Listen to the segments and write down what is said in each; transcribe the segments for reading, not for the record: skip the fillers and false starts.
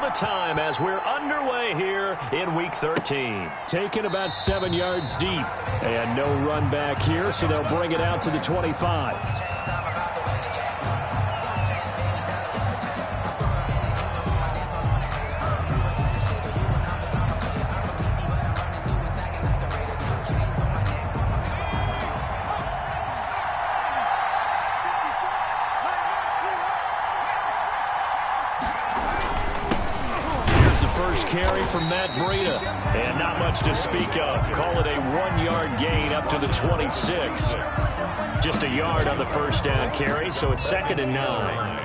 overtime as we're underway here in Week 13. Taken about 7 yards deep. And no run back here, so they'll bring it out to the 25. Carry from Matt Breida, and not much to speak of. Call it a 1-yard gain up to the 26. Just a yard on the first down carry, so it's 2nd and 9.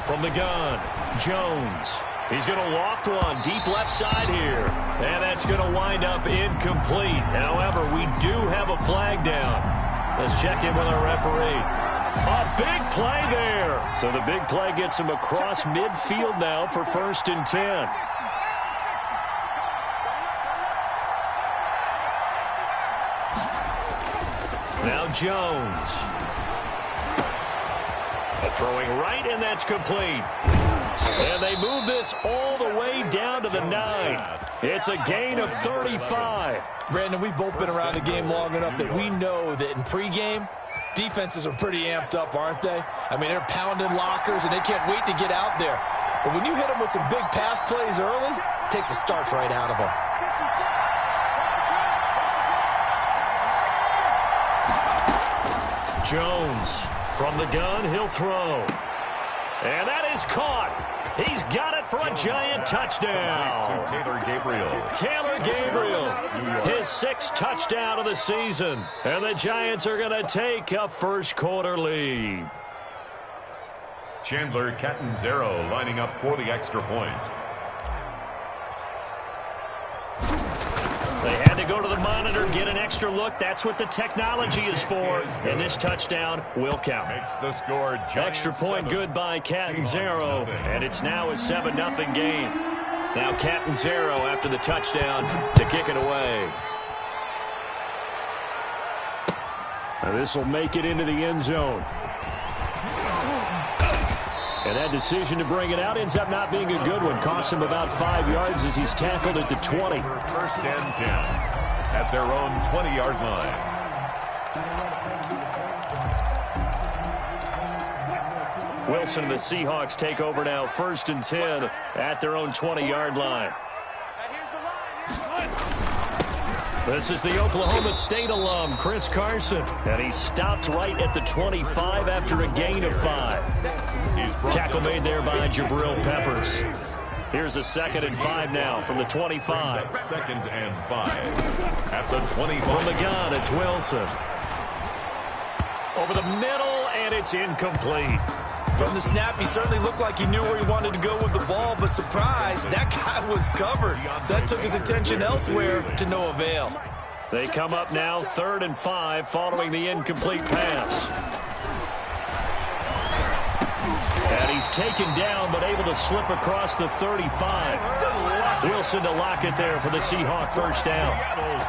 From the gun, Jones. He's going to loft one deep left side here. And that's going to wind up incomplete. However, we do have a flag down. Let's check in with our referee. A big play there. So the big play gets him across midfield now for 1st and 10. Now Jones. Throwing right, and that's complete. And they move this all the way down to the 9. It's a gain of 35. Brandon, we've both been around the game long enough that we know that in pregame, defenses are pretty amped up, aren't they? I mean, they're pounding lockers, and they can't wait to get out there. But when you hit them with some big pass plays early, it takes the starch right out of them. Jones from the gun, he'll throw. And that is caught. He's got it for a giant touchdown. Taylor Gabriel. Taylor Gabriel, his 6th touchdown of the season. And the Giants are going to take a first-quarter lead. Chandler Catanzaro lining up for the extra point. They had to go to the monitor, get an extra look. That's what the technology is for. And this touchdown will count. Makes the score extra point 7. good by Catanzaro. And it's now a 7-0 game. Now Catanzaro after the touchdown to kick it away. Now this will make it into the end zone. And that decision to bring it out ends up not being a good one. Costs him about 5 yards as he's tackled at the 20. 1st and 10 at their own 20-yard line. Wilson and the Seahawks take over now. 1st and 10 at their own 20-yard line. This is the Oklahoma State alum, Chris Carson. And he stopped right at the 25 after a gain of 5. Tackle made there by Jabril Peppers. Here's a 2nd and 5 now from the 25. 2nd and 5 at the 25. From the gun, it's Wilson. Over the middle, and it's incomplete. From the snap, he certainly looked like he knew where he wanted to go with the ball, but surprise, that guy was covered. So that took his attention elsewhere to no avail. They come up now 3rd and 5 following the incomplete pass. And he's taken down but able to slip across the 35. Wilson to lock it there for the Seahawk 1st down.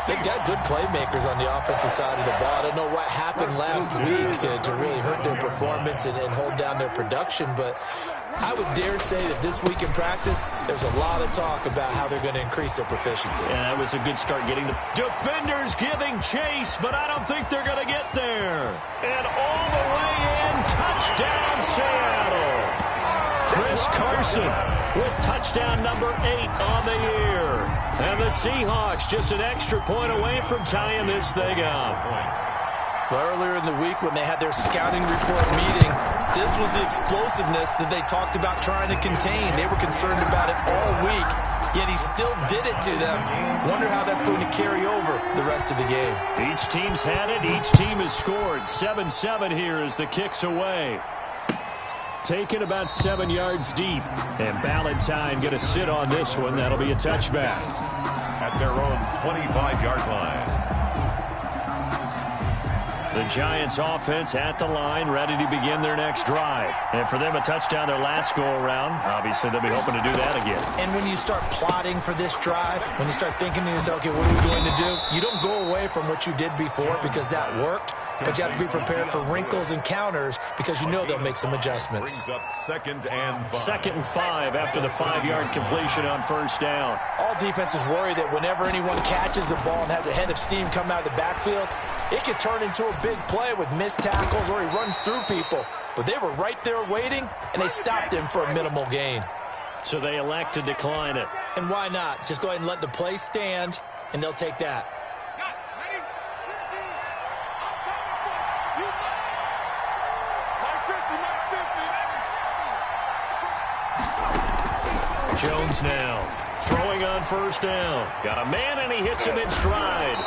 They've got good playmakers on the offensive side of the ball. I don't know what happened last week to really hurt their performance and hold down their production, but I would dare say that this week in practice, there's a lot of talk about how they're going to increase their proficiency. Yeah, that was a good start getting the defenders giving chase, but I don't think they're going to get there. And all the way in, touchdown Seattle. Chris Carson with touchdown number 8 on the year. And the Seahawks just an extra point away from tying this thing up. Well, earlier in the week when they had their scouting report meeting, this was the explosiveness that they talked about trying to contain. They were concerned about it all week, yet he still did it to them. Wonder how that's going to carry over the rest of the game. Each team's had it. Each team has scored. 7-7 here as the kick's away. Taken about 7 yards deep. And Ballantyne going to sit on this one. That'll be a touchback. At their own 25-yard line. The Giants offense at the line, ready to begin their next drive. And for them, a touchdown their last go-around. Obviously, they'll be hoping to do that again. And when you start plotting for this drive, when you start thinking to yourself, okay, what are we going to do? You don't go away from what you did before because that worked. But you have to be prepared for wrinkles and counters because you know they'll make some adjustments. Brings up 2nd and 5. 2nd and 5 after the 5-yard completion on first down. All defenses worry that whenever anyone catches the ball and has a head of steam coming out of the backfield, it could turn into a big play with missed tackles or he runs through people. But they were right there waiting, and they stopped him for a minimal gain. So they elect to decline it. And why not? Just go ahead and let the play stand, and they'll take that. Jones now throwing on first down. Got a man, and he hits him in stride.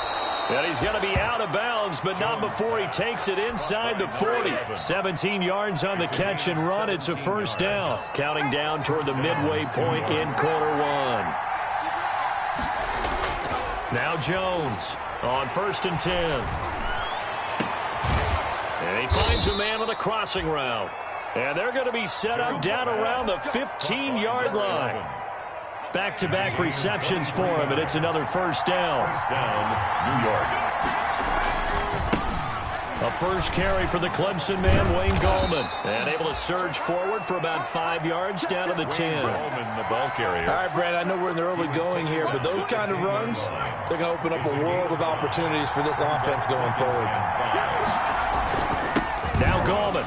And he's going to be out of bounds, but not before he takes it inside the 40. 17 yards on the catch and run. It's a first down. Counting down toward the midway point in quarter one. Now Jones on 1st and 10. And he finds a man on the crossing route. And they're going to be set up down around the 15-yard line. Back-to-back receptions for him, and it's another first down. First down, New York. A first carry for the Clemson man, Wayne Gallman. And able to surge forward for about 5 yards down to the 10. Gallman, the ball carrier. All right, Brad, I know we're in the early going here, but those kind of runs, they're going to open up a world of opportunities for this offense going forward. Now Gallman.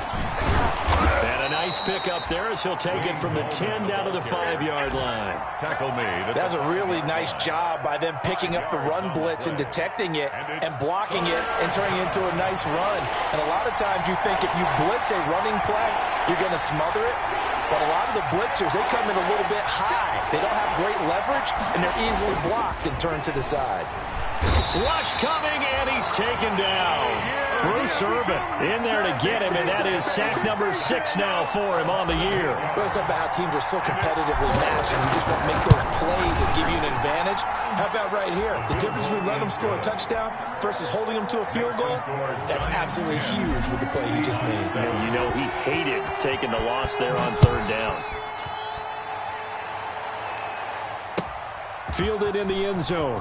And a nice pick up there as he'll take it from the 10 down to the 5-yard line. Tackle made. That was a really nice job by them picking up the run blitz and detecting it and blocking it and turning it into a nice run. And a lot of times you think if you blitz a running play, you're going to smother it. But a lot of the blitzers, they come in a little bit high. They don't have great leverage, and they're easily blocked and turned to the side. Rush coming, and he's taken down. Bruce Irvin in there to get him, and that is sack number 6 now for him on the year. Well, it's about how teams are so competitively matched, and you just want to make those plays that give you an advantage. How about right here? The difference between letting them score a touchdown versus holding them to a field goal, that's absolutely huge with the play he just made. And you know he hated taking the loss there on 3rd down. Fielded in the end zone.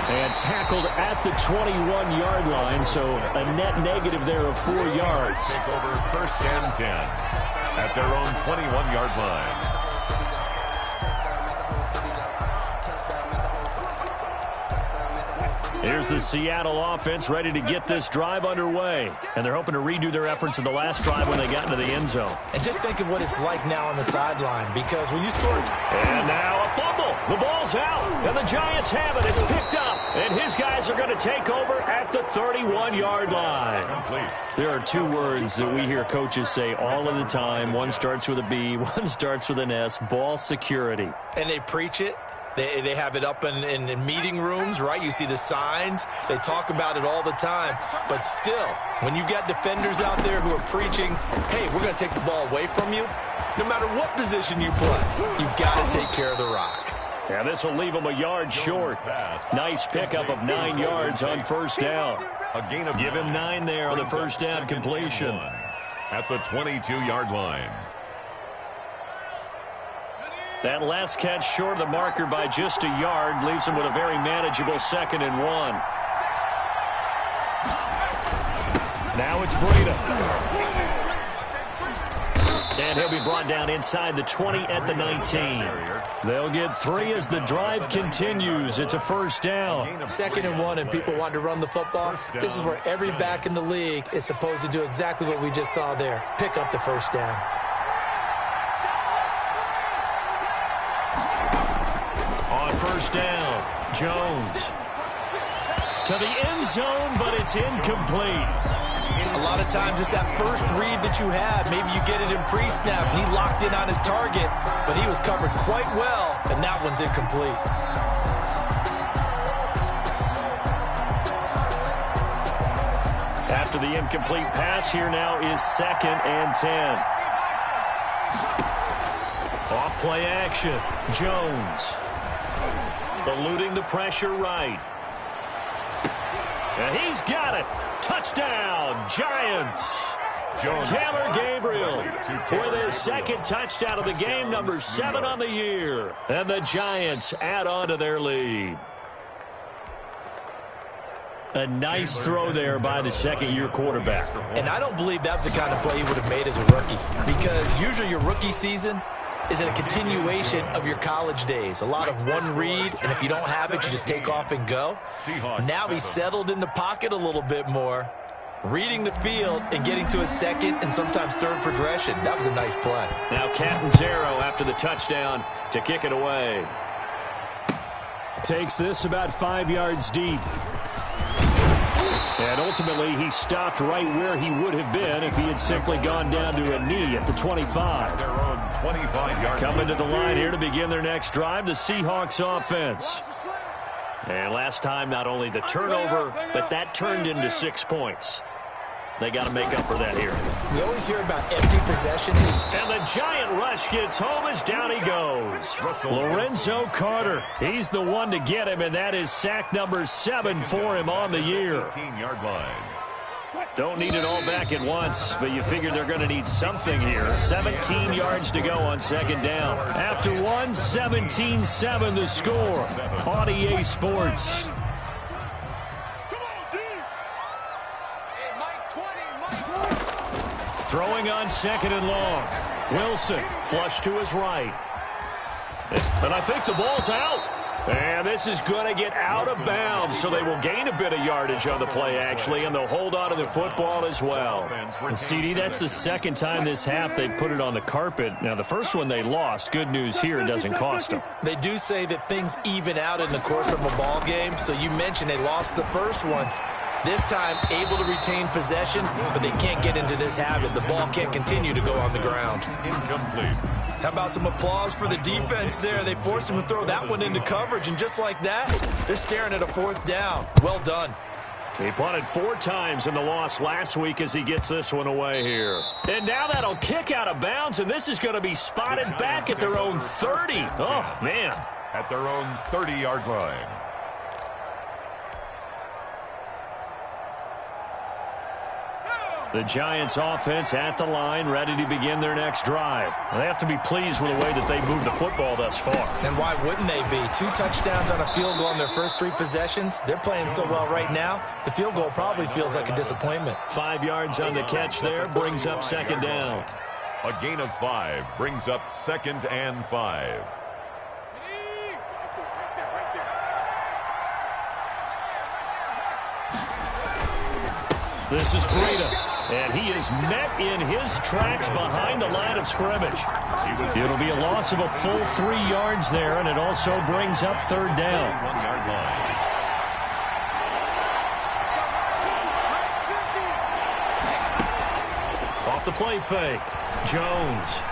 And tackled at the 21-yard line, so a net negative there of 4 yards. Take over 1st and 10 at their own 21-yard line. Here's the Seattle offense ready to get this drive underway. And they're hoping to redo their efforts in the last drive when they got into the end zone. And just think of what it's like now on the sideline, because when you score... And now a fumble. The ball's out, and the Giants have it. It's picked up, and his guys are going to take over at the 31-yard line. There are 2 words that we hear coaches say all of the time. One starts with a B, one starts with an S, ball security. And they preach it. They have it up in meeting rooms, right? You see the signs. They talk about it all the time. But still, when you've got defenders out there who are preaching, hey, we're going to take the ball away from you, no matter what position you play, you've got to take care of the rock. Yeah, this will leave him a yard short. Nice pickup of 9 yards on first down. Give him 9 there on the first down completion. At the 22-yard line. That last catch short of the marker by just a yard leaves him with a very manageable 2nd and 1. Now it's Breida. And he'll be brought down inside the 20 at the 19. They'll get 3 as the drive continues. It's a first down. 2nd and 1, and people want to run the football. This is where every back in the league is supposed to do exactly what we just saw there. Pick up the first down. First down, Jones to the end zone, but it's incomplete. A lot of times it's that first read that you have. Maybe you get it in pre-snap, and he locked in on his target, but he was covered quite well, and that one's incomplete. After the incomplete pass, here now is 2nd and 10. Off play action, Jones. Eluding the pressure right. And he's got it. Touchdown, Giants. Taylor Gabriel with his second touchdown of the game, number 7 on the year. And the Giants add on to their lead. A nice throw there by the second-year quarterback. And I don't believe that was the kind of play he would have made as a rookie, because usually your rookie season is a continuation of your college days. A lot of one read, and if you don't have it, you just take off and go. Now he's settled in the pocket a little bit more, reading the field and getting to a second and sometimes third progression. That was a nice play. Now Catanzaro after the touchdown to kick it away. Takes this about 5 yards deep. And ultimately, he stopped right where he would have been if he had simply gone down to a knee at the 25. Their own 25-yard Coming to the line here to begin their next drive, the Seahawks offense. And last time, not only the turnover, but that turned into 6 points. They got to make up for that here. We always hear about empty possessions. And the giant rush gets home as down he goes. Lorenzo Carter, he's the one to get him, and that is sack number 7 for him on the year. 18-yard line. Don't need it all back at once, but you figure they're going to need something here. 17 yards to go on second down. After one, 17-7 the score on EA Sports. Throwing on second and long. Wilson flush to his right. And I think the ball's out. And this is going to get out of bounds, so they will gain a bit of yardage on the play, actually, and they'll hold on to the football as well. And CD, that's the second time this half they've put it on the carpet. Now, the first one they lost. Good news here, it doesn't cost them. They do say that things even out in the course of a ball game, so you mentioned they lost the first one. This time, able to retain possession, but they can't get into this habit. The ball can't continue to go on the ground. Incomplete. How about some applause for the defense there? They forced him to throw that one into coverage, and just like that, they're staring at a fourth down. Well done. He punted 4 times in the loss last week as he gets this one away here. And now that'll kick out of bounds, and this is going to be spotted back at their own 30. Oh, man. At their own 30-yard line. The Giants offense at the line, ready to begin their next drive. They have to be pleased with the way that they moved the football thus far. And why wouldn't they be? 2 touchdowns on a field goal in their first 3 possessions. They're playing so well right now, the field goal probably feels like a disappointment. 5 yards on the catch there, brings up second down. A gain of 5 brings up 2nd and 5. This is Breida. And he is met in his tracks behind the line of scrimmage. It'll be a loss of a full 3 yards there, and it also brings up third down. 1-yard line. Off the play fake. Jones.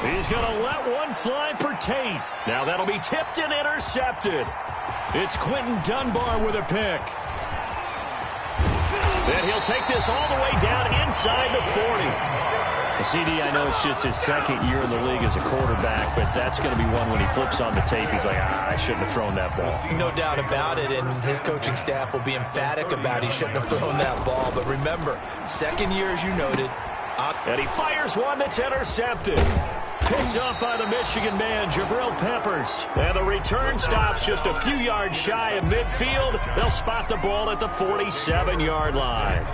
He's going to let one fly for Tate. Now that'll be tipped and intercepted. It's Quentin Dunbar with a pick. And he'll take this all the way down inside the 40. CD, I know it's just his second year in the league as a quarterback, but that's going to be one when he flips on the tape. He's like, I shouldn't have thrown that ball. No doubt about it, and his coaching staff will be emphatic about he shouldn't have thrown that ball. But remember, second year, as you noted. And he fires one that's intercepted. Picked up by the Michigan man, Jabril Peppers. And the return stops just a few yards shy of midfield. They'll spot the ball at the 47-yard line.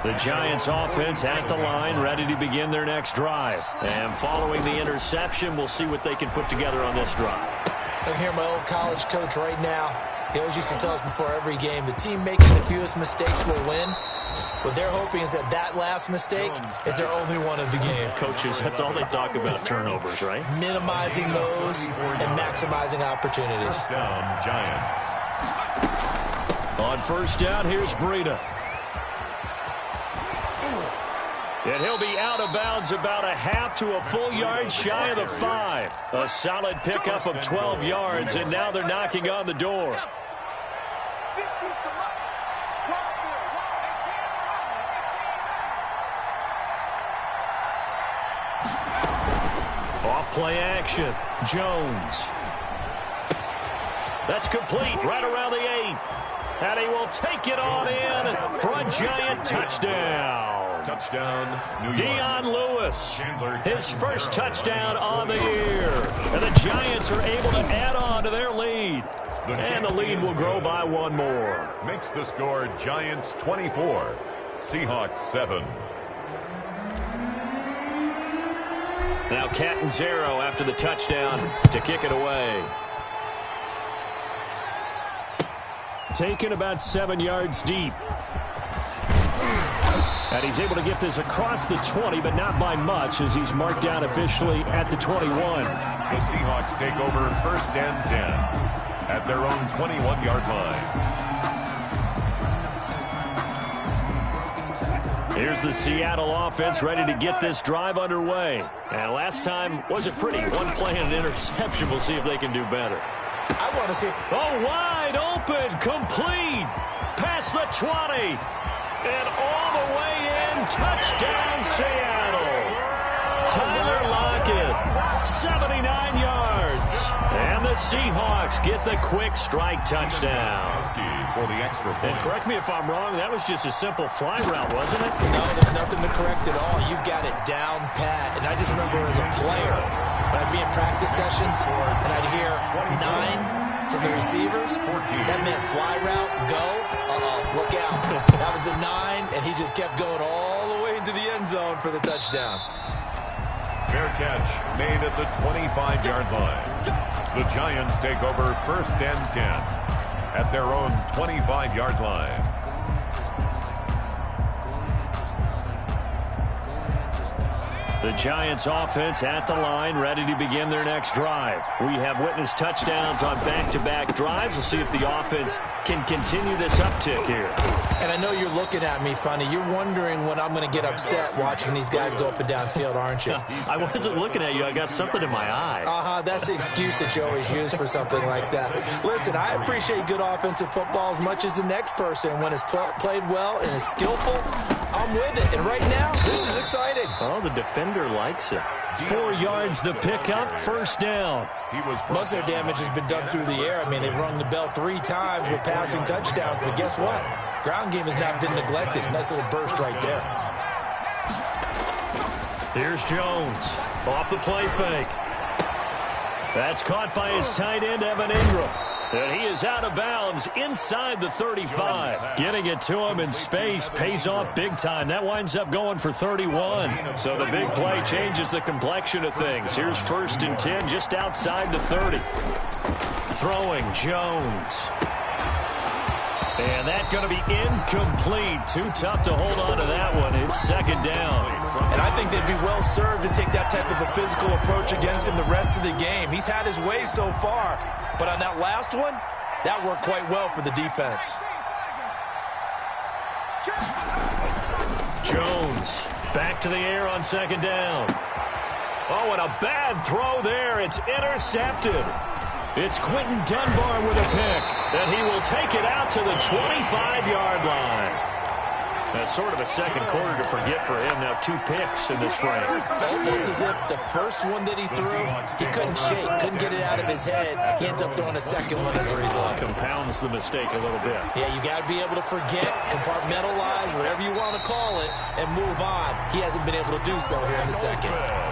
The Giants offense at the line, ready to begin their next drive. And following the interception, we'll see what they can put together on this drive. I hear my old college coach right now. He always used to tell us before every game, the team making the fewest mistakes will win. What they're hoping is that last mistake is their only one of the game. Coaches, that's all they talk about, turnovers, right? Minimizing those and maximizing opportunities. First down, Giants. On first down, here's Breida. And he'll be out of bounds about a half to a full yard shy of the 5. A solid pickup of 12 yards, and now they're knocking on the door. Off play action. Jones. That's complete right around the 8. And he will take it on in for a Giant touchdown. Touchdown, New York. Dion Lewis, his first touchdown on the year. And the Giants are able to add on to their lead. And the lead will grow by one more. Makes the score Giants 24, Seahawks 7. Now Catanzaro after the touchdown to kick it away. Taken about 7 yards deep. And he's able to get this across the 20, but not by much, as he's marked down officially at the 21. The Seahawks take over 1st and 10 at their own 21-yard line. Here's the Seattle offense ready to get this drive underway. And last time wasn't pretty. One play and an interception. We'll see if they can do better. I want to see. Oh, wide open, complete, past the 20. And all the way in, touchdown Seattle. Tyler Lockett, 79 yards. And the Seahawks get the quick strike touchdown. For the extra point. And correct me if I'm wrong, that was just a simple fly route, wasn't it? No, there's nothing to correct at all. You got it down pat. And I just remember as a player, when I'd be in practice sessions, and I'd hear 9 from the receivers. That meant fly route, go. Look out. That was the 9, and he just kept going all the way into the end zone for the touchdown. Fair catch made at the 25-yard line. The Giants take over 1st and 10 at their own 25-yard line. The Giants offense at the line, ready to begin their next drive. We have witnessed touchdowns on back-to-back drives. We'll see if the offense can continue this uptick here. And I know you're looking at me funny. You're wondering when I'm going to get upset watching these guys go up and down field, aren't you? I wasn't looking at you. I got something in my eye. That's the excuse that you always use for something like that. Listen, I appreciate good offensive football as much as the next person. When it's played well and is skillful, I'm with it. And right now, this is exciting. Oh, the defender likes it. 4 yards the pickup, 1st down. Most of their damage has been done through the air. I mean, they've rung the bell 3 times with passing touchdowns. But guess what? Ground game has not been neglected. Nice little burst right there. Here's Jones. Off the play fake. That's caught by his tight end, Evan Ingram. And he is out of bounds inside the 35. Getting it to him in space pays off big time. That winds up going for 31. So the big play changes the complexion of things. Here's 1st and 10 just outside the 30. Throwing Jones. And that's going to be incomplete. Too tough to hold on to that one. It's 2nd down. And I think they'd be well served to take that type of a physical approach against him the rest of the game. He's had his way so far. But on that last one, that worked quite well for the defense. Jones back to the air on 2nd down. Oh, and a bad throw there. It's intercepted. It's Quentin Dunbar with a pick. And he will take it out to the 25-yard line. That's sort of a second quarter to forget for him. Now 2 picks in this frame. Almost as if the first one that he threw, he couldn't shake, couldn't get it out of his head. He ends up throwing a second one as a result. Compounds the mistake a little bit. Yeah, you got to be able to forget, compartmentalize, whatever you want to call it, and move on. He hasn't been able to do so here in the second.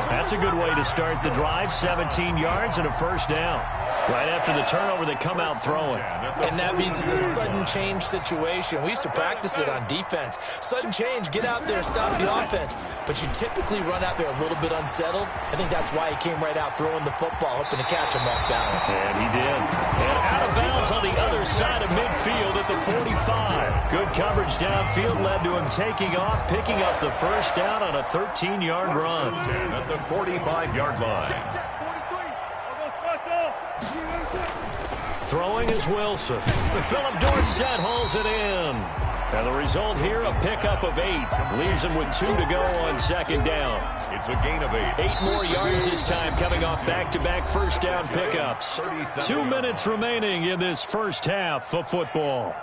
That's a good way to start the drive. 17 yards and a 1st down. Right after the turnover, they come out throwing. And that means it's a sudden change situation. We used to practice it on defense. Sudden change, get out there, stop the offense. But you typically run out there a little bit unsettled. I think that's why he came right out throwing the football, hoping to catch him off balance. And he did. And out of bounds on the other side of midfield at the 45. Good coverage downfield led to him taking off, picking up the 1st down on a 13-yard run. At the 45-yard line. Throwing is Wilson. Philip Dorsett hauls it in. And the result here, a pickup of 8. Leaves him with 2 to go on 2nd down. It's a gain of 8. 8 more yards this time, coming off back-to-back 1st down pickups. 2 minutes remaining in this 1st half of football.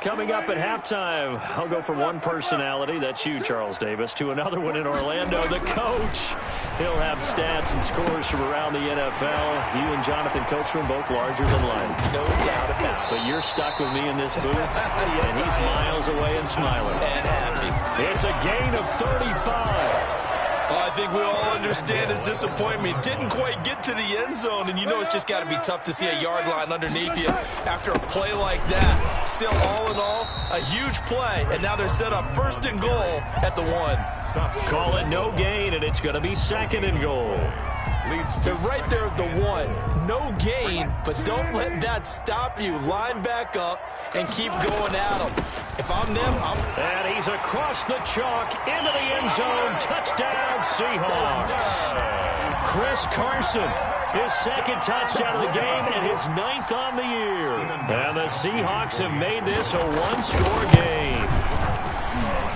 coming up at halftime. I'll go from one personality, that's you, Charles Davis, to another one in Orlando, the coach. He'll have stats and scores from around the NFL. You and Jonathan Coachman both larger than life. No doubt about it. But you're stuck with me in this booth, Yes, and he's miles away and smiling. And happy. It's a gain of 35. I think we all understand his disappointment. Didn't quite get to the end zone, and you know it's just got to be tough to see a yard line underneath you after a play like that. Still, all in all, a huge play, and now they're set up 1st and goal at the 1. Call it no gain, and it's going to be 2nd and goal. They're right there at the 1. No gain, but don't let that stop you. Line back up and keep going at them. If I'm them, And he's across the chalk into the end zone. Touchdown, Seahawks. Chris Carson, his 2nd touchdown of the game and his 9th on the year. And the Seahawks have made this a 1-score game.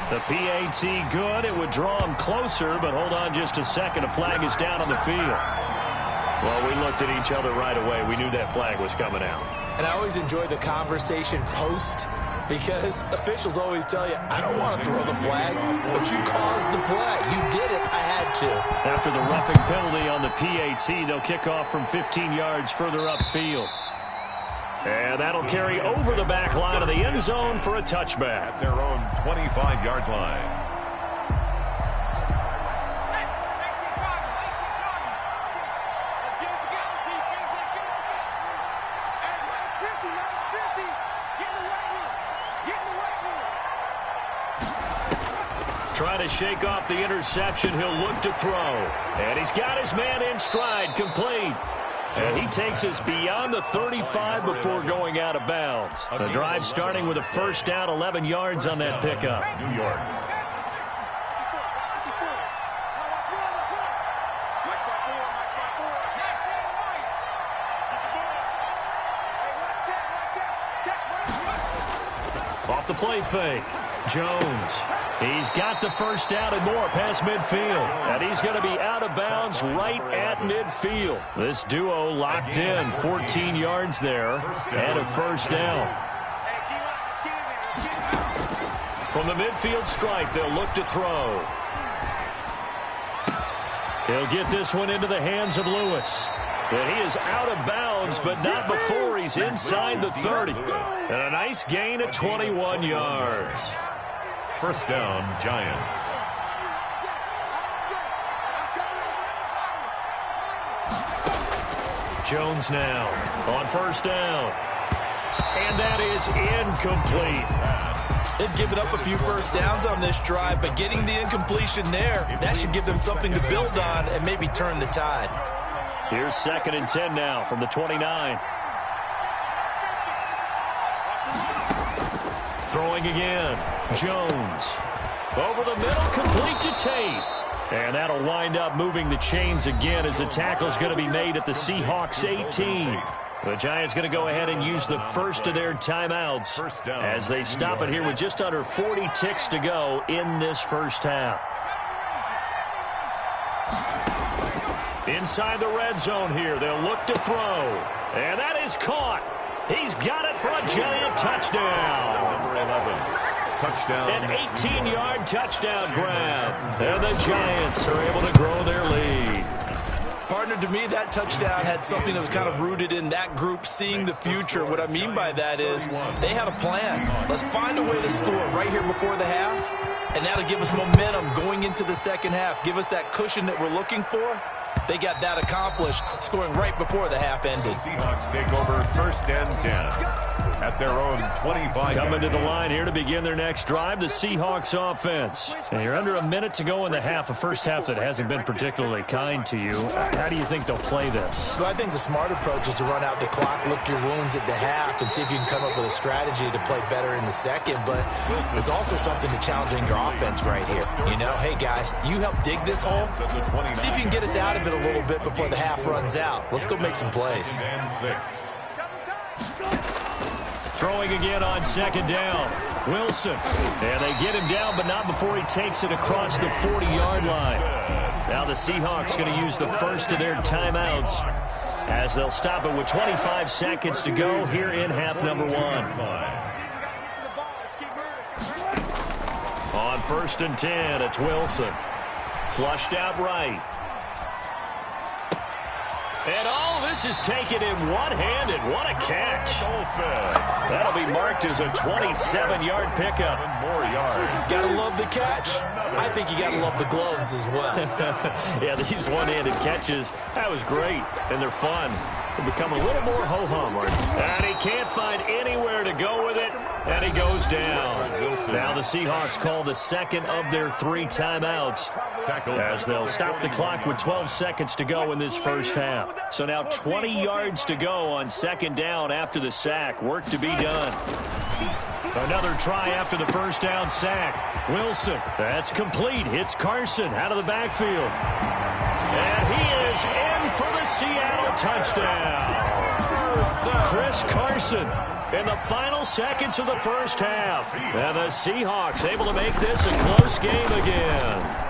The PAT good. It would draw him closer, but hold on just a second. A flag is down on the field. Well, we looked at each other right away. We knew that flag was coming out. and I always enjoy the conversation post, because officials always tell you, I don't want to throw the flag, but you caused the play. You did it. I had to. After the roughing penalty on the PAT, they'll kick off from 15 yards further upfield. And that'll carry over the back line of the end zone for a touchback. Their own 25-yard line. Trying to shake off the interception. He'll look to throw. And he's got his man in stride, complete. And he takes us beyond the 35 before going out of bounds. The drive starting with a first down, 11 yards on that pickup. New York. Off the play fake. Jones. He's got the first down and more past midfield. And he's going to be out of bounds right at midfield. This duo locked in. 14 yards there and a first down. From the midfield stripe, they'll look to throw. He'll get this one into the hands of Lewis. And he is out of bounds, but not before he's inside the 30. And a nice gain of 21 yards. First down, Giants. Jones now on first down. And that is incomplete. They've given up a few first downs on this drive, but getting the incompletion there, that should give them something to build on and maybe turn the tide. Here's 2nd and 10 now from the 29. Throwing again. Jones. Over the middle, complete to Tate. And that'll wind up moving the chains again as the tackle's going to be made at the Seahawks 18. The Giants going to go ahead and use the first of their timeouts as they stop it here with just under 40 ticks to go in this first half. Inside the red zone here, they'll look to throw. And that is caught. He's got it for a Giant touchdown. Number 11. Touchdown. An 18-yard touchdown grab. And the Giants are able to grow their lead. Partner, to me, that touchdown had something that was kind of rooted in that group seeing the future. What I mean by that is they had a plan. Let's find a way to score right here before the half, and that'll give us momentum going into the second half. Give us that cushion that we're looking for. They got that accomplished, scoring right before the half ended. Seahawks take over first and 10 at their own 25. Coming to the line here to begin their next drive, the Seahawks offense. And you're under a minute to go in the half, a first half that hasn't been particularly kind to you. How do you think they'll play this? Well, I think the smart approach is to run out the clock, lick your wounds at the half, and see if you can come up with a strategy to play better in the second. But there's also something to challenging your offense right here. You know, hey, guys, you help dig this hole. See if you can get us out of it a little bit before the half runs out. Let's go make some plays. Throwing again on second down. Wilson. And they get him down, but not before he takes it across the 40-yard line. Now the Seahawks going to use the first of their timeouts as they'll stop it with 25 seconds to go here in half number one. On 1st and 10, it's Wilson. Flushed out right. And all this is taken in one-handed. What a catch. That'll be marked as a 27-yard pickup. More yards. Gotta love the catch. I think you gotta love the gloves as well. Yeah, these one-handed catches, that was great, and they're fun. They become a little more ho-hum, and he can't find anywhere to go with it, and he goes down. Now the Seahawks call the second of their 3 timeouts, as they'll stop the clock with 12 seconds to go in this first half. So now 20 yards to go on 2nd down after the sack. Work to be done. Another try after the first down sack. Wilson, that's complete. Hits Carson out of the backfield. And he is in for the Seattle touchdown. Chris Carson in the final seconds of the first half. And the Seahawks able to make this a close game again.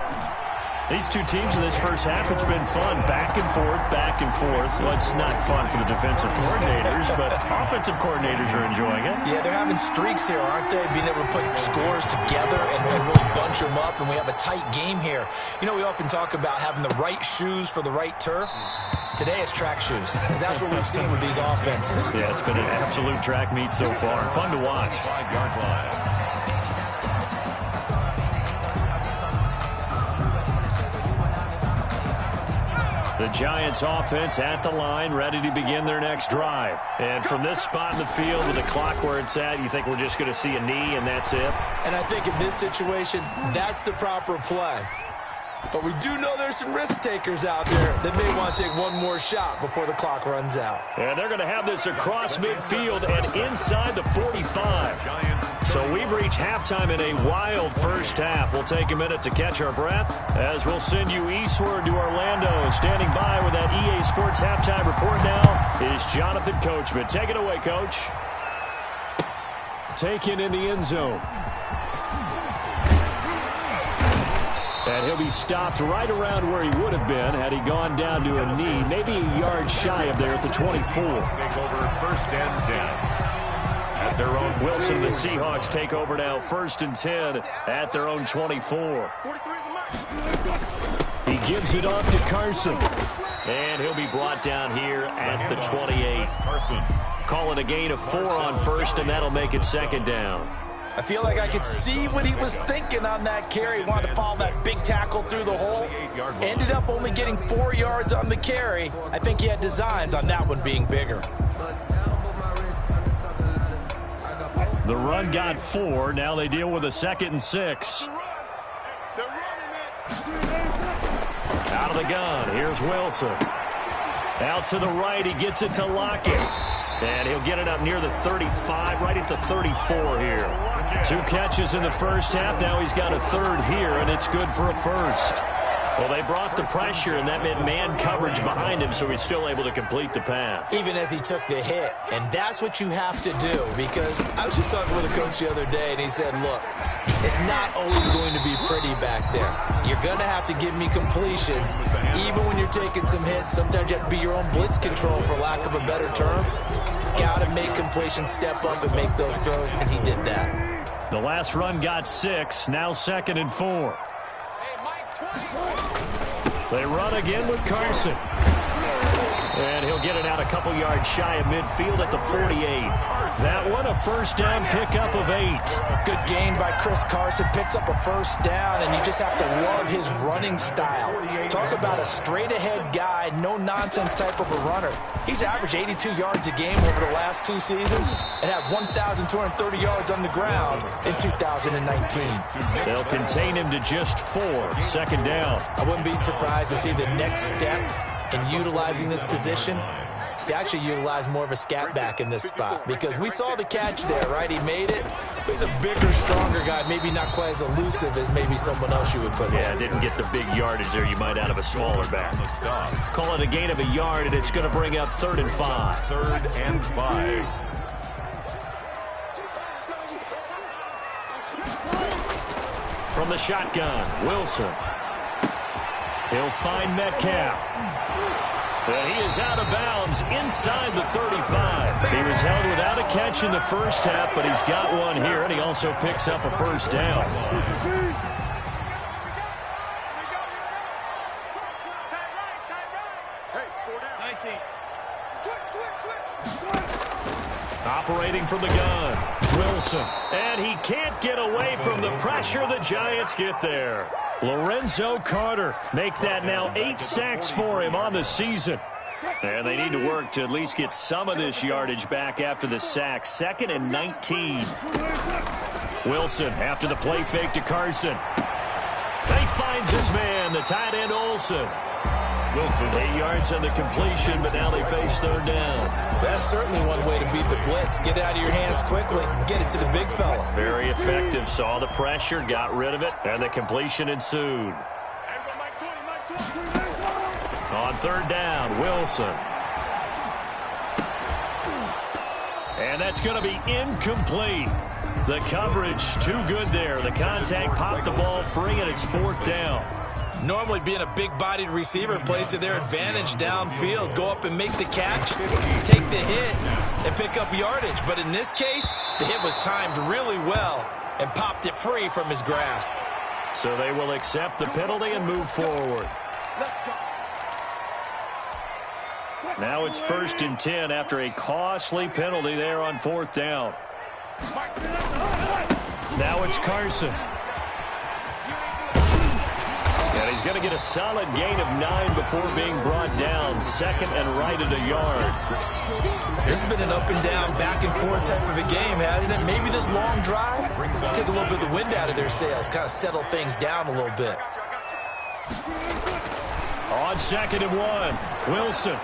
These two teams in this first half, it's been fun. Back and forth, back and forth. Well, it's not fun for the defensive coordinators, but offensive coordinators are enjoying it. Yeah, they're having streaks here, aren't they? Being able to put scores together and really bunch them up, and we have a tight game here. You know, we often talk about having the right shoes for the right turf. Today it's track shoes, because that's what we've seen with these offenses. Yeah, it's been an absolute track meet so far. Fun to watch. 5-yard line. The Giants offense at the line, ready to begin their next drive. And from this spot in the field with the clock where it's at, you think we're just going to see a knee and that's it? And I think in this situation, that's the proper play. But we do know there's some risk takers out there that may want to take one more shot before the clock runs out. And they're going to have this across midfield and inside the 45. So we've reached halftime in a wild first half. We'll take a minute to catch our breath as we'll send you eastward to Orlando. Standing by with that EA Sports halftime report now is Jonathan Coachman. Take it away, Coach. Taken in the end zone. And he'll be stopped right around where he would have been had he gone down to a knee, maybe a yard shy of there at the 24. Take over 1st and 10 at their own. Wilson, the Seahawks take over now 1st and 10 at their own 24. He gives it off to Carson. And he'll be brought down here at the 28. Carson. Call it a gain of 4 on 1st, and that'll make it 2nd down. I feel like I could see what he was thinking on that carry. He wanted to follow that big tackle through the hole. Ended up only getting 4 yards on the carry. I think he had designs on that one being bigger. The run got 4. Now they deal with a 2nd and 6. Out of the gun. Here's Wilson. Out to the right. He gets it to Lockett. And he'll get it up near the 35, right at the 34 here. 2 catches in the first half. Now he's got a 3rd here, and it's good for a 1st. Well, they brought the pressure, and that meant man coverage behind him, so he's still able to complete the pass. Even as he took the hit. And that's what you have to do, because I was just talking with a coach the other day, and he said, look, it's not always going to be pretty back there. You're going to have to give me completions. Even when you're taking some hits, sometimes you have to be your own blitz control, for lack of a better term. Got to make completions, step up and make those throws, and he did that. The last run got 6, now 2nd and 4. They run again with Carson. And he'll get it out a couple yards shy of midfield at the 48. That one a 1st down pickup of 8. Good gain by Chris Carson. Picks up a 1st down, and you just have to love his running style. Talk about a straight-ahead guy, no-nonsense type of a runner. He's averaged 82 yards a game over the last 2 seasons and had 1,230 yards on the ground in 2019. They'll contain him to just 4. 2nd down. I wouldn't be surprised to see the next step in utilizing this position. See, actually utilize more of a scat back in this spot, because we saw the catch there, right? He made it. But he's a bigger, stronger guy, maybe not quite as elusive as maybe someone else you would put in. Yeah, didn't get the big yardage there you might out of a smaller back. Call it a gain of a yard, and it's going to bring up 3rd and 5. 3rd and 5. From the shotgun, Wilson. He'll find Metcalf. And he is out of bounds inside the 35. He was held without a catch in the first half, but he's got one here, and he also picks up a first down. Operating from the gun, Wilson. And he can't get away from the pressure. The Giants get there. Lorenzo Carter make that now 8 sacks for him on the season. And they need to work to at least get some of this yardage back after the sack. 2nd and 19. Wilson after the play fake to Carson. He finds his man, the tight end Olsen. Wilson. 8 yards on the completion, but now they face 3rd down. That's certainly one way to beat the blitz. Get it out of your hands quickly and get it to the big fella. Very effective. Saw the pressure, got rid of it, and the completion ensued. On 3rd down, Wilson. And that's going to be incomplete. The coverage too good there. The contact popped the ball free, and it's 4th down. Normally being a big-bodied receiver plays to their advantage downfield. Go up and make the catch, take the hit, and pick up yardage. But in this case, the hit was timed really well and popped it free from his grasp. So they will accept the penalty and move forward. Now it's 1st and 10 after a costly penalty there on 4th down. Now it's Carson. And he's going to get a solid gain of 9 before being brought down. 2nd and right at a yard. This has been an up-and-down, back-and-forth type of a game, hasn't it? Maybe this long drive take a little bit of the wind out of their sails, kind of settle things down a little bit. On 2nd and 1, Wilson.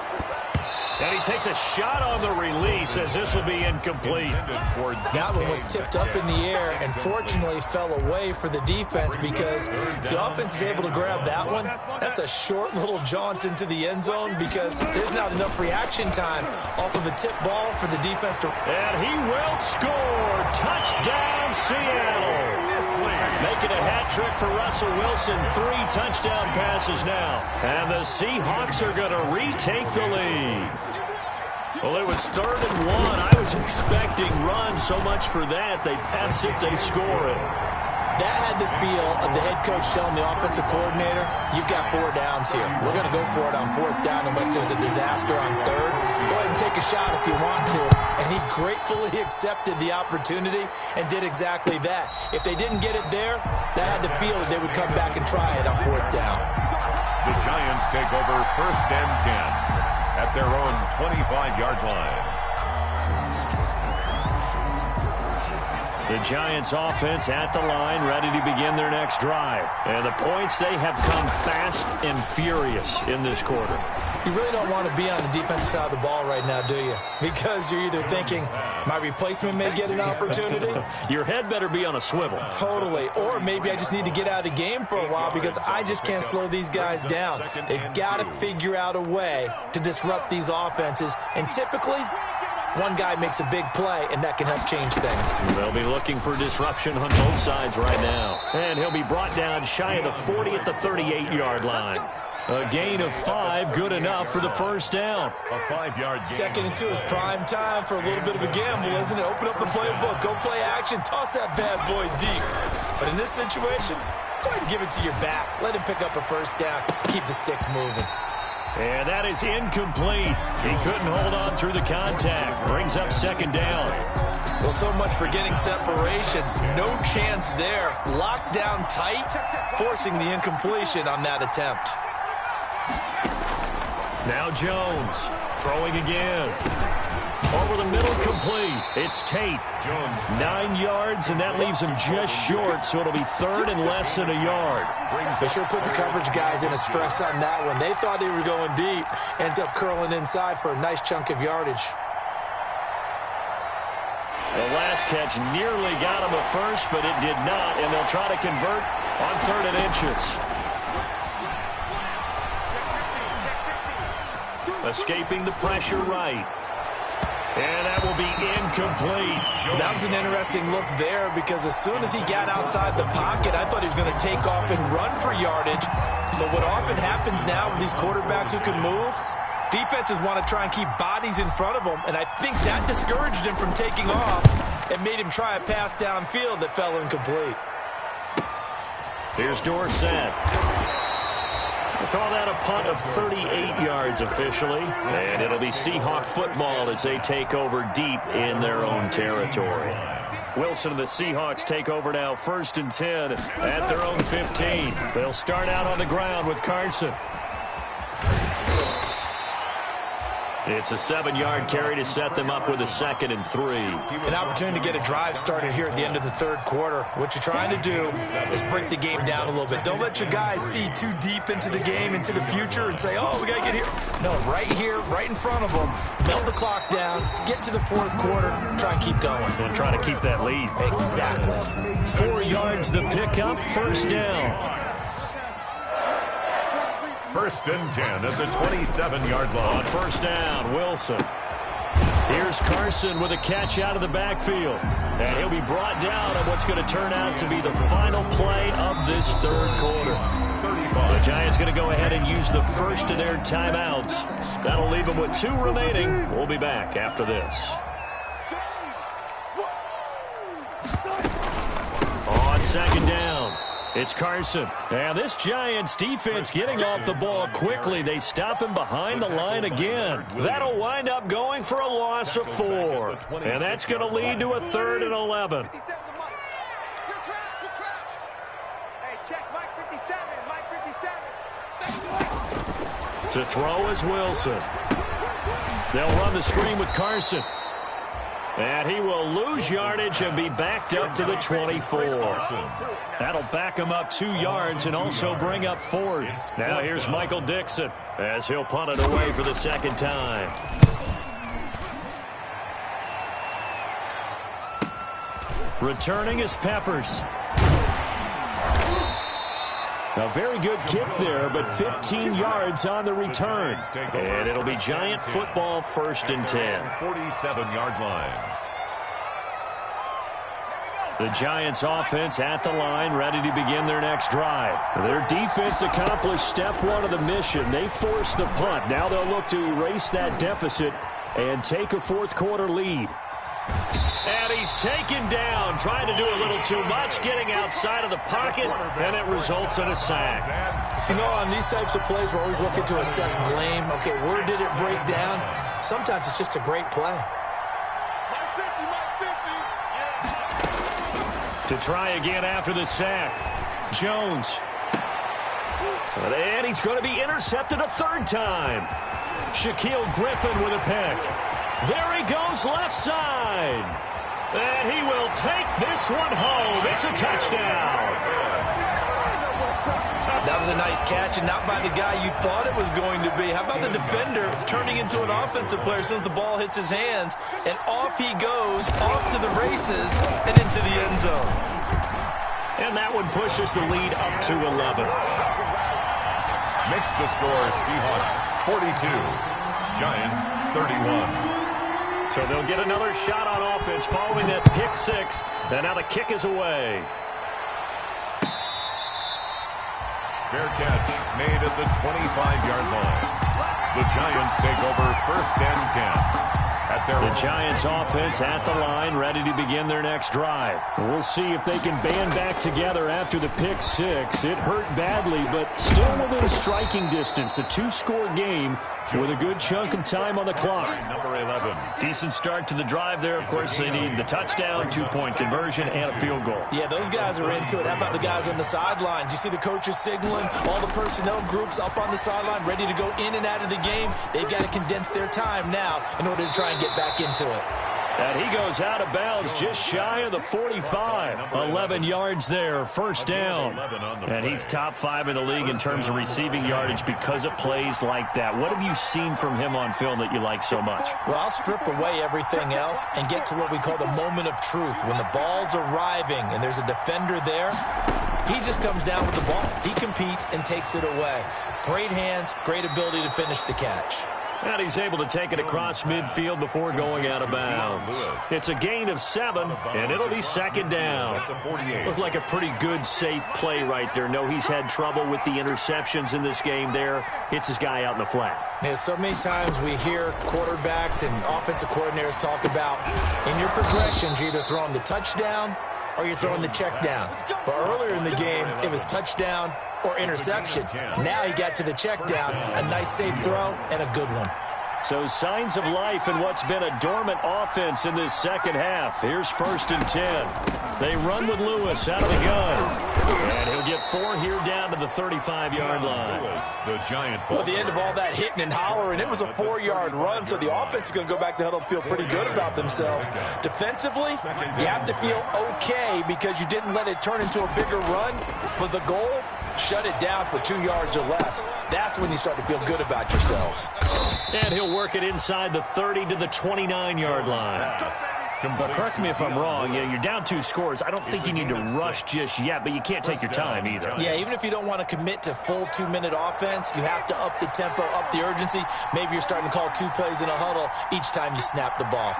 And he takes a shot on the release as this will be incomplete. That one was tipped up in the air and fortunately fell away for the defense because if the offense is able to grab that one, that's a short little jaunt into the end zone because there's not enough reaction time off of a tip ball for the defense to... And he will score. Touchdown, Seattle. Making a hat trick for Russell Wilson. 3 touchdown passes now. And the Seahawks are going to retake the lead. Well, it was 3rd and 1. I was expecting runs so much for that. They pass it, they score it. That had the feel of the head coach telling the offensive coordinator, you've got 4 downs here. We're going to go for it on 4th down unless there's a disaster on 3rd. Go ahead and take a shot if you want to. And he gratefully accepted the opportunity and did exactly that. If they didn't get it there, that had the feel that they would come back and try it on 4th down. The Giants take over 1st and 10 at their own 25-yard line. The Giants offense at the line, ready to begin their next drive. And the points, they have come fast and furious in this quarter. You really don't want to be on the defensive side of the ball right now, do you? Because you're either thinking, my replacement may get an opportunity. Your head better be on a swivel. Totally. Or maybe I just need to get out of the game for a while because I just can't slow these guys down. They've got to figure out a way to disrupt these offenses. And typically, one guy makes a big play, and that can help change things. They'll be looking for disruption on both sides right now. And he'll be brought down shy of the 40 at the 38-yard line. A gain of 5, good enough for the first down. A 5-yard gain. 2nd and 2 is prime time for a little bit of a gamble, isn't it? Open up the playbook, go play action, toss that bad boy deep. But in this situation, go ahead and give it to your back. Let him pick up a first down. Keep the sticks moving. And that is incomplete. He couldn't hold on through the contact. Brings up 2nd down. Well, so much for getting separation. No chance there. Locked down tight, forcing the incompletion on that attempt. Now Jones throwing again. Over the middle, complete. It's Tate. Jones. 9 yards, and that leaves him just short, so it'll be 3rd and less than a yard. They sure put the coverage guys in a stress on that one. They thought they were going deep. Ends up curling inside for a nice chunk of yardage. The last catch nearly got him a first, but it did not, and they'll try to convert on 3rd and inches. Escaping the pressure right. And that will be incomplete. That was an interesting look there because as soon as he got outside the pocket, I thought he was going to take off and run for yardage. But what often happens now with these quarterbacks who can move, defenses want to try and keep bodies in front of them, and I think that discouraged him from taking off and made him try a pass downfield that fell incomplete. Here's Dorsett. We'll call that a punt of 38 yards officially. And it'll be Seahawk football as they take over deep in their own territory. Wilson and the Seahawks take over now 1st and 10 at their own 15. They'll start out on the ground with Carson. It's a 7-yard carry to set them up with a 2nd and 3. An opportunity to get a drive started here at the end of the 3rd quarter. What you're trying to do is break the game down a little bit. Don't let your guys see too deep into the game, into the future, and say, oh, we got to get here. No, right here, right in front of them. Melt the clock down, get to the 4th quarter, try and keep going. And try to keep that lead. Exactly. 4 yards the pickup, 1st down. 1st and 10 at the 27-yard line. On 1st down, Wilson. Here's Carson with a catch out of the backfield. And he'll be brought down on what's going to turn out to be the final play of this 3rd quarter. The Giants going to go ahead and use the first of their timeouts. That'll leave them with 2 remaining. We'll be back after this. On 2nd down, it's Carson. And this Giants defense getting off the ball quickly. They stop him behind the line again. That'll wind up going for a loss of 4. And that's going to lead to a 3rd and 11. To throw is Wilson. They'll run the screen with Carson. And he will lose yardage and be backed up to the 24. That'll back him up 2 yards and also bring up 4th. Now here's Michael Dixon as he'll punt it away for the 2nd time. Returning is Peppers. A very good kick there, but 15 yards on the return. And it'll be Giant football 1st and 10. 47-yard line. The Giants offense at the line, ready to begin their next drive. Their defense accomplished step 1 of the mission. They forced the punt. Now they'll look to erase that deficit and take a 4th quarter lead. And he's taken down, trying to do a little too much, getting outside of the pocket, and it results in a sack. You know, on these types of plays, we're always looking to assess blame. Okay, where did it break down? Sometimes it's just a great play. To try again after the sack, Jones. And he's going to be intercepted a 3rd time. Shaquille Griffin with a pick. There he goes left side. And he will take this one home. It's a touchdown. That was a nice catch, and not by the guy you thought it was going to be. How about the defender turning into an offensive player as soon as the ball hits his hands, and off he goes, off to the races, and into the end zone. And that one pushes the lead up to 11. Makes the score Seahawks 42, Giants 31. So they'll get another shot on offense following that pick 6, and now the kick is away. Fair catch made at the 25-yard line. The Giants take over 1st and 10. The Giants offense at the line, ready to begin their next drive. We'll see if they can band back together after the pick 6. It hurt badly, but still within striking distance. A 2-score game with a good chunk of time on the clock. Number 11. Decent start to the drive there. Of course, they need the touchdown, 2-point conversion, and a field goal. Yeah, those guys are into it. How about the guys on the sidelines? You see the coaches signaling, all the personnel groups up on the sideline, ready to go in and out of the game. They've got to condense their time now in order to try and get back into it. And he goes out of bounds just shy of the 45. 11 yards there, 1st down. And he's top 5 in the league in terms of receiving yardage because of plays like that. What have you seen from him on film that you like so much? Well, I'll strip away everything else and get to what we call the moment of truth. When the ball's arriving and there's a defender there, he just comes down with the ball. He competes and takes it away. Great hands, great ability to finish the catch. And he's able to take it across midfield before going out of bounds. It's a gain of 7, and it'll be second down. Looked like a pretty good, safe play right there. No, he's had trouble with the interceptions in this game there. Hits his guy out in the flat. Yeah, so many times we hear quarterbacks and offensive coordinators talk about in your progressions, you're either throwing the touchdown or you're throwing the check down. But earlier in the game, it was touchdown or interception. Now he got to the check down, a nice safe throw, and a good one. So signs of life in what's been a dormant offense in this second half. Here's 1st and 10. They run with Lewis out of the gun. And he'll get 4 here down to the 35-yard line. The Giant. Well, at the end of all that hitting and hollering, it was a 4-yard run, so the offense is going to go back to huddle and feel pretty good about themselves. Defensively, you have to feel okay because you didn't let it turn into a bigger run. But the goal, shut it down for 2 yards or less. That's when you start to feel good about yourselves. And he'll work it inside the 30 to the 29-yard line. But correct me if I'm wrong, you're down 2 scores. I don't think you need to rush just yet, but you can't take your time either. Yeah, even if you don't want to commit to full 2-minute offense, you have to up the tempo, up the urgency. Maybe you're starting to call 2 plays in a huddle each time you snap the ball.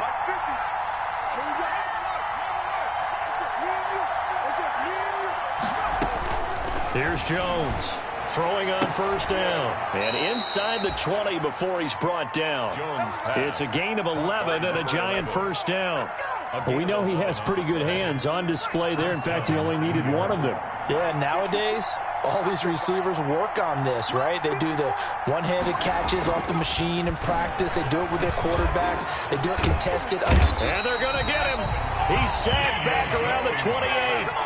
Here's Jones. Throwing on 1st down. And inside the 20 before he's brought down. It's a gain of 11 and a Giant 1st down. We know he has pretty good hands on display there. In fact, he only needed 1 of them. Yeah, nowadays, all these receivers work on this, right? They do the one-handed catches off the machine in practice. They do it with their quarterbacks. They do it contested. And they're going to get him. He's sacked back around the 28.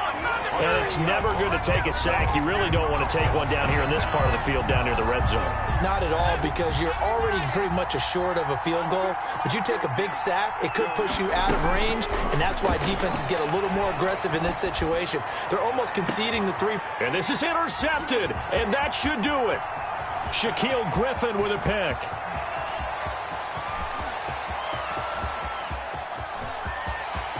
And it's never good to take a sack. You really don't want to take one down here in this part of the field down near the red zone. Not at all, because you're already pretty much assured of a field goal. But you take a big sack, it could push you out of range, and that's why defenses get a little more aggressive in this situation. They're almost conceding the 3. And this is intercepted, and that should do it. Shaquille Griffin with a pick.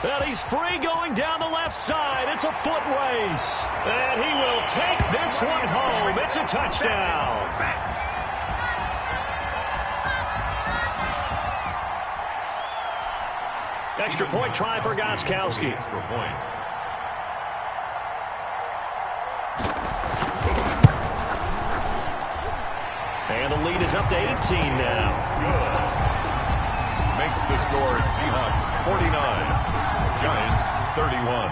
And he's free going down the left side. It's a foot race. And he will take this one home. It's a touchdown. Extra point try for Gostkowski. Extra point. And the lead is up to 18 now. Good. Makes the score Seahawks 49. Giants 31.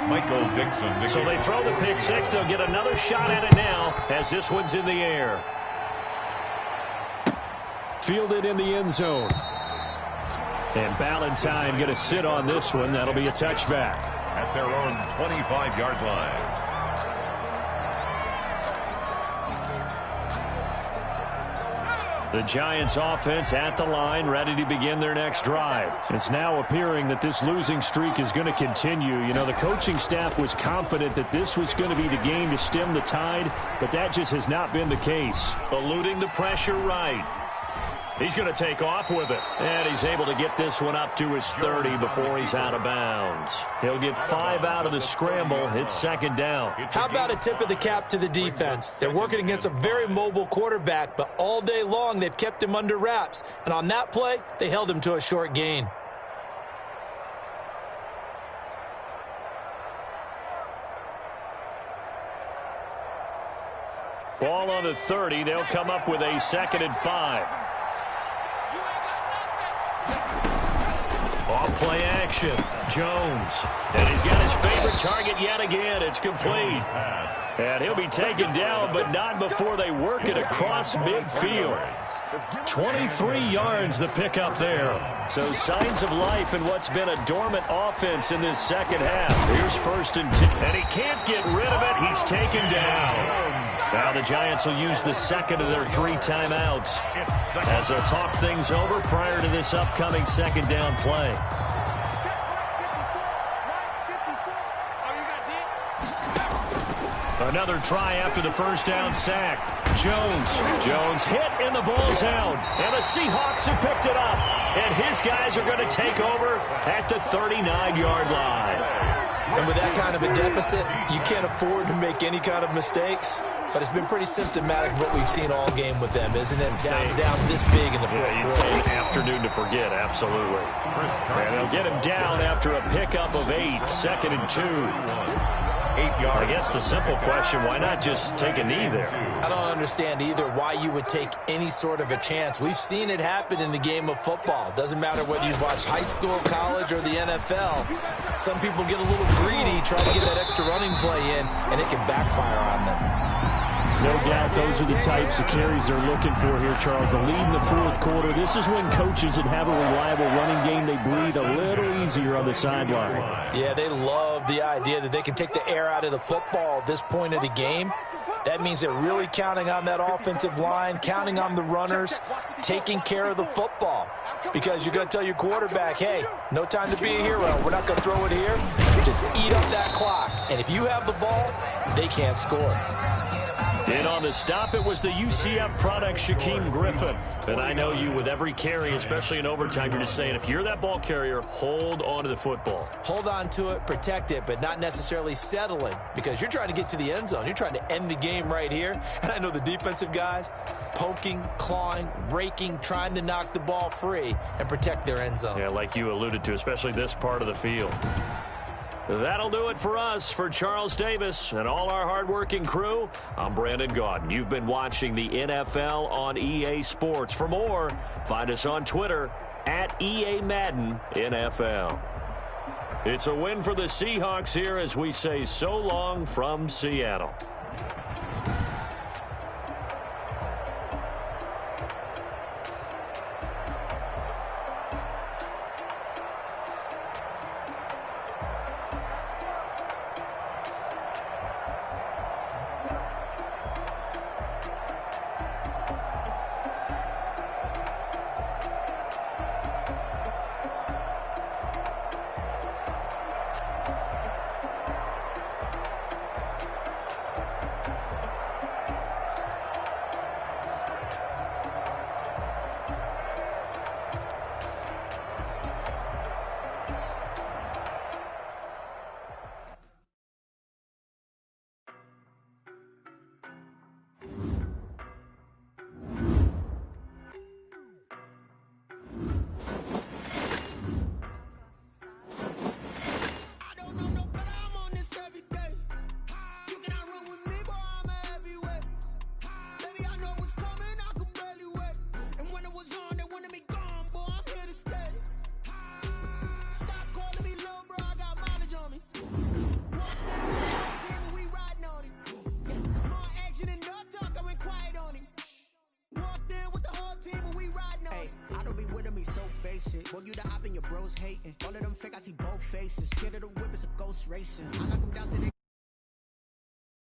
Michael Dixon. So they throw the pick 6. They'll get another shot at it now as this one's in the air. Fielded in the end zone. And Ballantyne going to sit on this one. That'll be a touchback. At their own 25-yard line. The Giants offense at the line, ready to begin their next drive. It's now appearing that this losing streak is going to continue. You know, the coaching staff was confident that this was going to be the game to stem the tide, but that just has not been the case. Eluding the pressure right. He's going to take off with it. And he's able to get this one up to his 30 before he's out of bounds. He'll get 5 out of the scramble. It's second down. How about a tip of the cap to the defense? They're working against a very mobile quarterback, but all day long they've kept him under wraps. And on that play, they held him to a short gain. Ball on the 30. They'll come up with a 2nd and 5. Off play action. Jones. And he's got his favorite target yet again. It's complete. And he'll be taken down, but not before they work it across midfield. 23 yards the pickup there. So signs of life in what's been a dormant offense in this second half. Here's 1st and 10. And he can't get rid of it. He's taken down. Now the Giants will use the 2nd of their 3 timeouts as they'll talk things over prior to this upcoming 2nd down play. Another try after the 1st down sack. Jones hit in the ball zone. And the Seahawks have picked it up. And his guys are going to take over at the 39-yard line. And with that kind of a deficit, you can't afford to make any kind of mistakes. But it's been pretty symptomatic of what we've seen all game with them, isn't it? Down this big in the fourth quarter. You'd say an afternoon to forget, absolutely. And they'll get him down after a pickup of 8, 2nd and 2. 8 yards. I guess the simple question, why not just take a knee there? I don't understand either why you would take any sort of a chance. We've seen it happen in the game of football. Doesn't matter whether you watch high school, college, or the NFL. Some people get a little greedy, try to get that extra running play in, and it can backfire on them. No doubt those are the types of carries they're looking for here, Charles. The lead in the fourth quarter. This is when coaches that have a reliable running game, they breathe a little easier on the sideline. Yeah, they love the idea that they can take the air out of the football at this point of the game. That means they're really counting on that offensive line, counting on the runners, taking care of the football. Because you're going to tell your quarterback, hey, no time to be a hero. We're not going to throw it here. Just eat up that clock. And if you have the ball, they can't score. In on the stop, it was the UCF product, Shaquem Griffin. And I know you, with every carry, especially in overtime, you're just saying, if you're that ball carrier, hold on to the football. Hold on to it, protect it, but not necessarily settle it, because you're trying to get to the end zone. You're trying to end the game right here. And I know the defensive guys poking, clawing, raking, trying to knock the ball free and protect their end zone. Yeah, like you alluded to, especially this part of the field. That'll do it for us. For Charles Davis and all our hardworking crew, I'm Brandon Gaudin. You've been watching the NFL on EA Sports. For more, find us on Twitter at EA Madden NFL. It's a win for the Seahawks here as we say so long from Seattle. Boy, you the op and your bros hating. All of them fake, I see both faces. Scared of the whip, it's a ghost racing. I knock them down to the